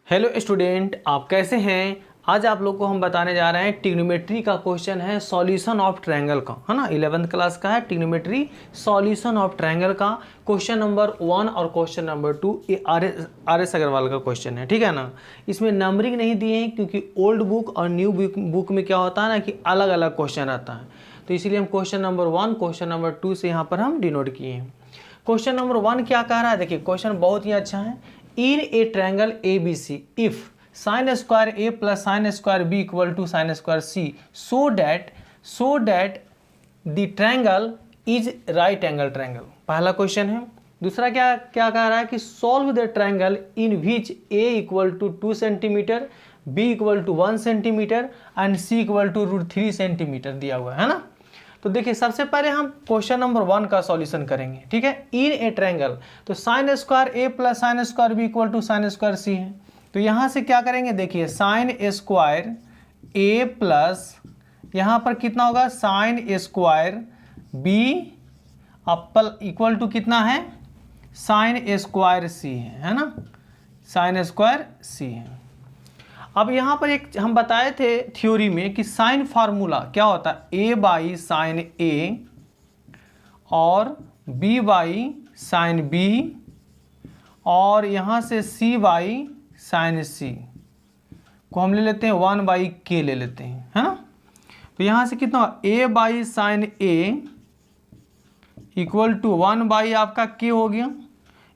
Hello student, आप कैसे हैं। आज आप लोग को हम बताने जा रहे हैं ट्रिग्नोमेट्री का क्वेश्चन है सॉल्यूशन ऑफ ट्रायंगल का, है ना। 11th क्लास का है ट्रिग्नोमेट्री सॉल्यूशन ऑफ ट्रायंगल का क्वेश्चन नंबर 1 और क्वेश्चन नंबर 2 ये आर एस अग्रवाल का क्वेश्चन है, ठीक है ना। इसमें नंबरिंग नहीं दिए हैं क्योंकि ओल्ड बुक और न्यू बुक में क्या होता है ना कि अलग अलग क्वेश्चन रहता है, तो इसलिए हम क्वेश्चन नंबर 1 क्वेश्चन नंबर 2 से यहाँ पर हम डिनोट किए हैं। क्वेश्चन नंबर 1 क्या कह रहा है, देखिए क्वेश्चन बहुत ही अच्छा है। In a triangle A B C if sine square A plus sine square B equal to sine square C so that the triangle is right angle triangle, पहला क्वेश्चन है। दूसरा क्या क्या कह रहा है कि solve the triangle in which A equal to 2 centimetre B equal to 1 centimetre and C equal to √3 centimetre दिया हुआ है ना। तो देखिए सबसे पहले हम क्वेश्चन नंबर 1 का सॉल्यूशन करेंगे, ठीक है। इन ए ट्रायंगल तो sine square A plus sine square B equal to sine square C है, तो यहाँ से क्या करेंगे, देखिए साइन स्क्वायर ए प्लस यहाँ पर कितना होगा sine square B equal to कितना है साइन स्क्वायर सी है ना, साइन स्क्वायर सी है। अब यहाँ पर एक हम बताए थे थ्योरी में कि साइन फार्मूला क्या होता है, ए बाई साइन ए और बी बाई साइन बी और यहाँ से सी बाई साइन सी को हम ले लेते हैं 1 बाई के ले लेते हैं, है ना। तो यहाँ से कितना होगा A by sine A equal to 1 by आपका के हो गया,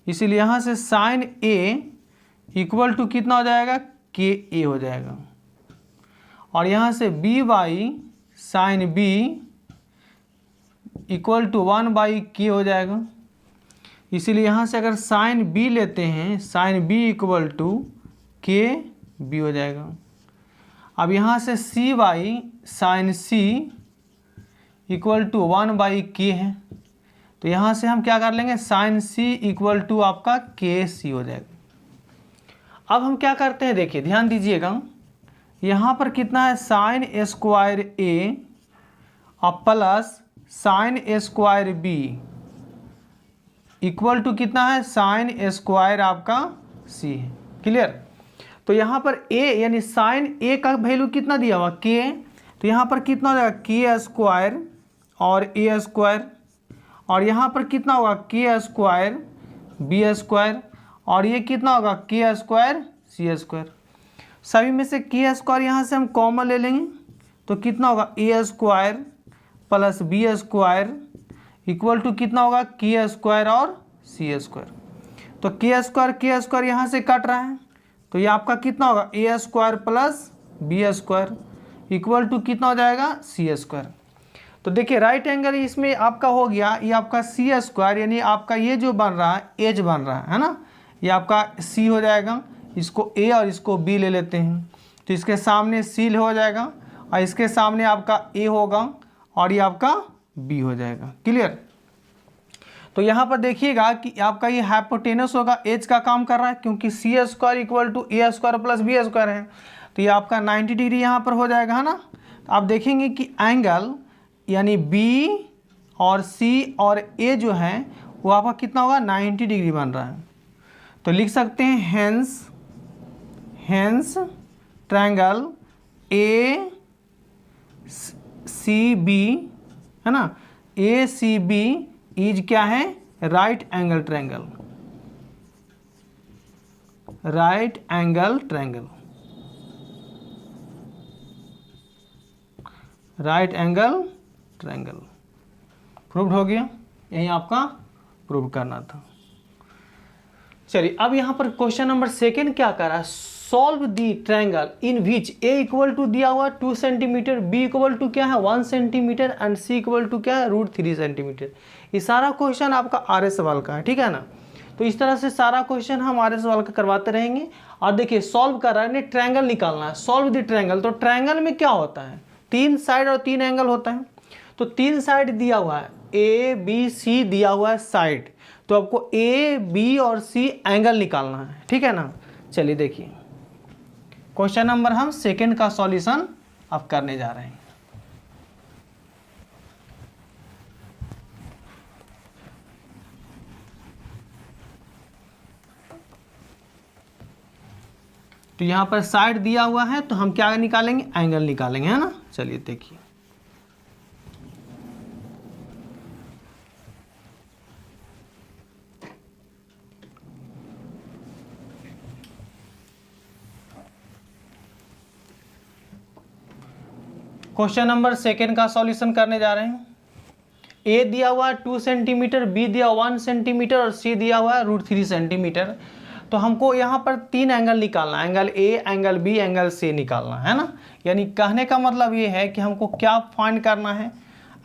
इसीलिए यहाँ से साइन ए इक्वल टू कितना हो जाएगा के ए हो जाएगा, और यहाँ से B by sine B equal to 1 by K हो जाएगा, इसीलिए यहाँ से अगर साइन बी लेते हैं sine B equal to K B हो जाएगा। अब यहाँ से C by sine C equal to 1 by K है, तो यहाँ से हम क्या कर लेंगे साइन सी इक्वल टू आपका के सी हो जाएगा। अब हम क्या करते हैं, देखिए ध्यान दीजिएगा, यहाँ पर कितना है साइन स्क्वायर ए और plus sine square B equal to कितना है साइन स्क्वायर आपका सी है, क्लियर। तो यहाँ पर ए यानी साइन ए का वैल्यू कितना दिया हुआ के, तो यहाँ पर कितना हो जाएगा के स्क्वायर और ए स्क्वायर, और यहाँ पर कितना होगा के स्क्वायर बी स्क्वायर, और ये कितना होगा के स्क्वायर सी स्क्वायर। सभी में से के स्क्वायर यहाँ से हम कॉमन ले लेंगे, तो कितना होगा A square plus B square equal to कितना होगा के स्क्वायर और सी स्क्वायर। तो के स्क्वायर यहाँ से कट रहा है, तो ये आपका कितना होगा A square plus B square equal to कितना हो जाएगा सी स्क्वायर। तो देखिए राइट एंगल इसमें आपका हो गया, ये आपका सी स्क्वायर यानी आपका ये जो बन रहा है एज बन रहा है ना, ये आपका सी हो जाएगा, इसको ए और इसको बी ले लेते हैं, तो इसके सामने सी हो जाएगा और इसके सामने आपका ए होगा और ये आपका बी हो जाएगा, क्लियर। तो यहाँ पर देखिएगा कि आपका ये हाइपोटेनस होगा, एज का काम कर रहा है क्योंकि C square equal to A square plus B square है, तो ये आपका 90 डिग्री यहाँ पर हो जाएगा, है ना। तो आप देखेंगे कि एंगल यानी बी और सी और ए जो है वो आपका कितना होगा 90 डिग्री बन रहा है, तो लिख सकते हैं hence triangle A C B, है ना, ए सी बी इज क्या है right angle triangle, right angle triangle, right angle triangle. Proved हो गया, यही आपका प्रूव करना था। चलिए अब यहाँ पर क्वेश्चन नंबर 2 क्या कर रहा है, solve the triangle in which A equal to दिया हुआ 2 सेंटीमीटर बी इक्वल टू क्या है 1 centimetre and C equal to क्या है √3 सेंटीमीटर। ये सारा क्वेश्चन आपका आर एस सवाल का है, ठीक है ना। तो इस तरह से सारा क्वेश्चन हम आर एस सवाल का करवाते रहेंगे। और देखिए सॉल्व कर रहा है, ट्रायंगल निकालना है, सॉल्व दी ट्रायंगल। तो ट्रायंगल में क्या होता है 3 साइड और 3 एंगल होता है, तो 3 साइड दिया हुआ है ए बी सी दिया हुआ है साइड, तो आपको ए बी और सी एंगल निकालना है, ठीक है ना। चलिए देखिए क्वेश्चन नंबर हम 2 का सॉल्यूशन अब करने जा रहे हैं। तो यहाँ पर साइड दिया हुआ है तो हम क्या निकालेंगे, एंगल निकालेंगे, है ना। चलिए देखिए, क्वेश्चन नंबर सेकेंड का सॉल्यूशन करने जा रहे हैं। ए दिया हुआ है 2 सेंटीमीटर, बी दिया 1 सेंटीमीटर और सी दिया हुआ है √3 सेंटीमीटर। तो हमको यहाँ पर 3 एंगल निकालना है, angle A, angle B, angle C निकालना है ना। यानी कहने का मतलब ये है कि हमको क्या फाइंड करना है,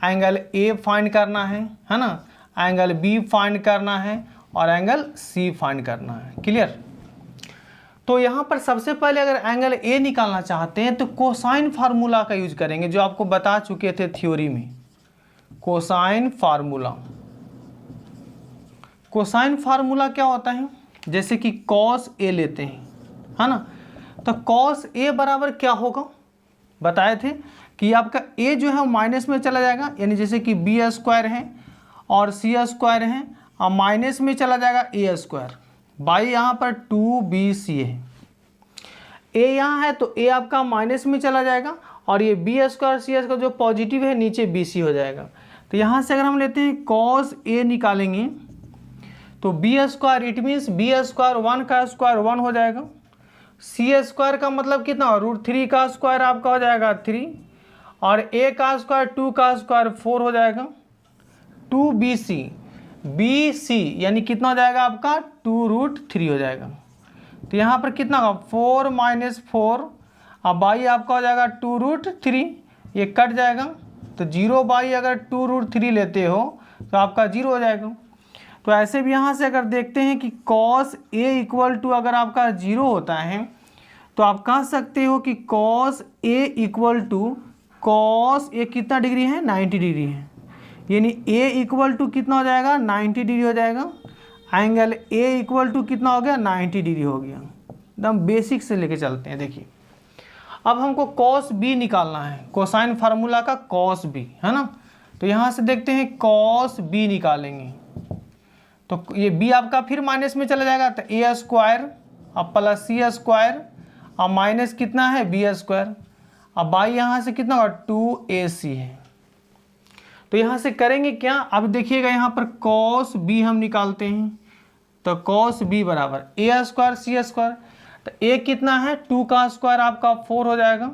एंगल ए फाइंड करना है ना, एंगल बी फाइंड करना है और एंगल सी फाइंड करना है। क्लियर। तो यहाँ पर सबसे पहले अगर एंगल ए निकालना चाहते हैं तो कोसाइन फार्मूला का यूज करेंगे, जो आपको बता चुके थे थ्योरी में। कोसाइन फार्मूला, कोसाइन फार्मूला क्या होता है, जैसे कि कॉस ए लेते हैं, है ना। तो कॉस ए बराबर क्या होगा, बताए थे कि आपका ए जो है माइनस में चला जाएगा, यानी जैसे कि बी स्क्वायर है और सी स्क्वायर है और माइनस में चला जाएगा ए स्क्वायर, बाई यहाँ पर 2bc है। ए यहाँ है तो ए आपका माइनस में चला जाएगा और ये बी स्क्वायर सी स्क्वायर जो पॉजिटिव है नीचे bc हो जाएगा। तो यहाँ से अगर हम लेते हैं कॉस ए निकालेंगे तो B square, it means B square 1 का स्क्वायर 1 हो जाएगा, सी स्क्वायर का मतलब कितना, √3 का स्क्वायर आपका हो जाएगा 3 और ए का स्क्वायर 2 का स्क्वायर 4 हो जाएगा, 2bc, bc यानी कितना हो जाएगा आपका 2√3 हो जाएगा। तो यहाँ पर कितना होगा 4 - 4 अब बाई आपका हो जाएगा 2√3, ये कट जाएगा तो 0 बाई अगर 2√3 लेते हो तो आपका 0 हो जाएगा। तो ऐसे भी यहाँ से अगर देखते हैं कि cos a इक्वल टू अगर आपका 0 होता है तो आप कह सकते हो कि cos a equal to cos a कितना डिग्री है, 90 डिग्री है, यानी a इक्वल टू कितना हो जाएगा 90 डिग्री हो जाएगा। एंगल a इक्वल टू कितना हो गया 90 डिग्री हो गया। एकदम बेसिक से लेके चलते हैं। देखिए अब हमको cos b निकालना है, कोसाइन फार्मूला का cos b, है ना। तो यहाँ से देखते हैं cos b निकालेंगे तो ये b आपका फिर माइनस में चला जाएगा तो a स्क्वायर अब प्लस सी स्क्वायर अब माइनस कितना है बी स्क्वायर, अब बाई यहाँ से कितना होगा 2ac है। तो यहाँ से करेंगे क्या, अब देखिएगा यहाँ पर cos b हम निकालते हैं तो cos b बराबर a स्क्वायर सी स्क्वायर, तो a कितना है 2 का स्क्वायर आपका 4 हो जाएगा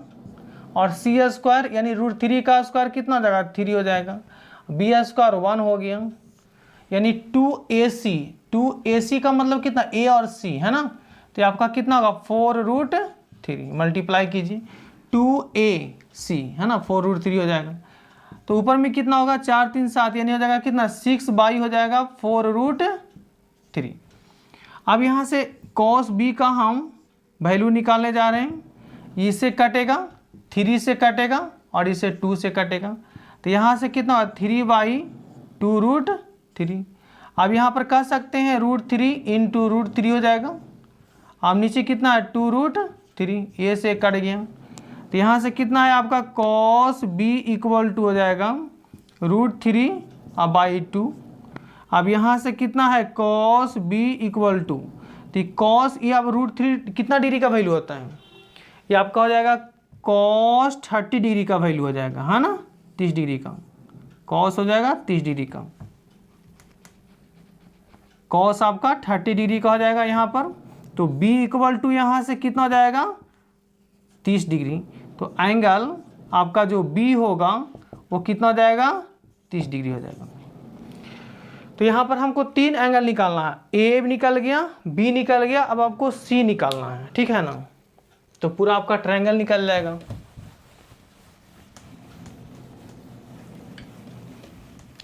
और सी स्क्वायर यानी √3 का स्क्वायर कितना हो जाएगा 3 हो जाएगा, बी स्क्वायर 1 हो गया, यानी 2ac का मतलब कितना a और c है ना। तो आपका कितना होगा 4√3 मल्टीप्लाई कीजिए 2ac है ना, 4√3 हो जाएगा। तो ऊपर में कितना होगा 4 3 7 यानी हो जाएगा कितना 6 बाई हो जाएगा 4√3। अब यहाँ से cos b का हम वैल्यू निकालने जा रहे हैं, इससे कटेगा 3 से कटेगा और इसे 2 से कटेगा तो यहाँ से कितना होगा 3/2√3। अब यहाँ पर कह सकते हैं √3 × √3 हो जाएगा, अब नीचे कितना है 2√3, ये से कट गया तो यहाँ से कितना है आपका cos b इक्वल टू हो जाएगा √3 बाई 2। अब यहाँ से कितना है cos b इक्वल टू, तो cos ये अब √3 कितना डिग्री का वैल्यू होता है, ये आपका हो जाएगा cos 30 डिग्री का वैल्यू हो जाएगा, है ना, 30 डिग्री का cos हो जाएगा 30 डिग्री का, cos आपका 30 डिग्री का हो जाएगा यहाँ पर। तो b इक्वल टू यहाँ से कितना हो जाएगा 30 डिग्री, तो एंगल आपका जो b होगा वो कितना हो जाएगा 30 डिग्री हो जाएगा। तो यहाँ पर हमको 3 एंगल निकालना है, a निकल गया, b निकल गया, अब आपको c निकालना है, ठीक है ना। तो पूरा आपका ट्रायंगल निकल जाएगा।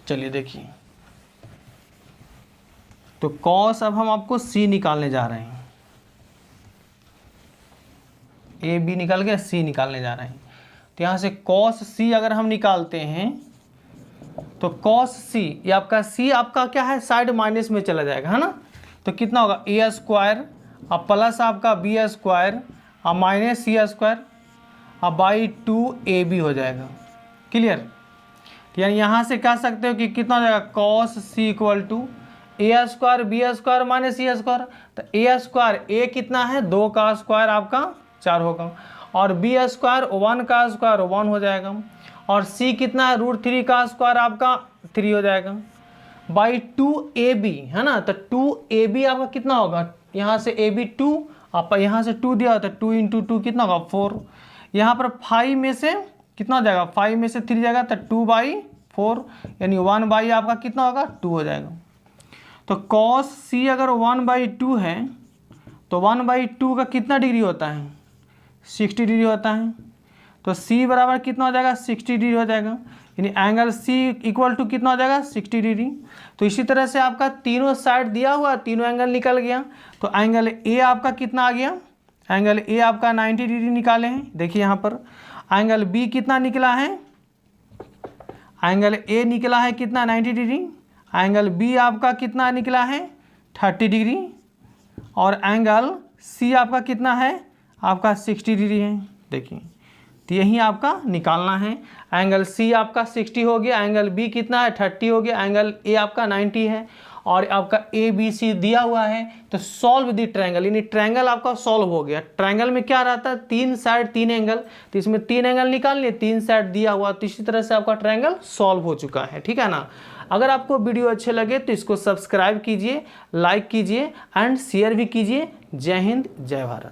चलिए देखिए, तो cos अब हम आपको c निकालने जा रहे हैं, a b निकल गया, c निकालने जा रहे हैं। तो यहाँ से cos c अगर हम निकालते हैं तो cos c ये आपका c आपका क्या है साइड माइनस में चला जाएगा, है ना। तो कितना होगा a स्क्वायर अब प्लस आपका b स्क्वायर अब माइनस सी स्क्वायर अब बाई 2ab हो जाएगा। क्लियर। यानी यहाँ से कह सकते हो कि कितना हो जाएगा cos c equal to A square B square minus C square, तो ए स्क्वायर ए कितना है 2 का स्क्वायर आपका 4 होगा, और बी स्क्वायर 1 का स्क्वायर 1 हो जाएगा, और सी कितना है √3 का स्क्वायर आपका 3 हो जाएगा, बाई 2ab है ना। तो 2ab आपका कितना होगा, यहाँ से ab 2, आप यहाँ से 2 दिया होता है, 2 × 2 कितना होगा 4, यहाँ पर 5 में से कितना हो जाएगा, 5 में से 3 जाएगा तो 2/4, यानी 1 आपका कितना होगा 2 हो जाएगा। तो cos c अगर 1/2 है तो 1/2 का कितना डिग्री होता है 60 डिग्री होता है, तो c बराबर कितना हो जाएगा 60 डिग्री हो जाएगा, यानी एंगल c इक्वल टू कितना हो जाएगा 60 डिग्री। तो इसी तरह से आपका तीनों साइड दिया हुआ, तीनों एंगल निकल गया, तो एंगल a आपका कितना आ गया, एंगल a आपका 90 डिग्री निकाले हैं। देखिए यहाँ पर एंगल b कितना निकला है, एंगल a निकला है कितना 90 डिग्री, एंगल b आपका कितना निकला है 30 डिग्री, और एंगल c आपका कितना है आपका 60 डिग्री है। देखिए तो यही आपका निकालना है, एंगल c आपका 60 हो गया, एंगल b कितना है 30 हो गया, एंगल a आपका 90 है, और आपका ए बी सी दिया हुआ है। तो सॉल्व दी ट्रायंगल, यानी ट्रायंगल आपका सॉल्व हो गया। ट्रायंगल में क्या रहता है 3 साइड 3 एंगल, तो इसमें 3 एंगल निकाल लिए, 3 साइड दिया हुआ, तो इसी तरह से आपका ट्रायंगल सॉल्व हो चुका है। ठीक है ना। अगर आपको वीडियो अच्छे लगे तो इसको सब्सक्राइब कीजिए, लाइक कीजिए एंड शेयर भी कीजिए। जय हिंद, जय भारत।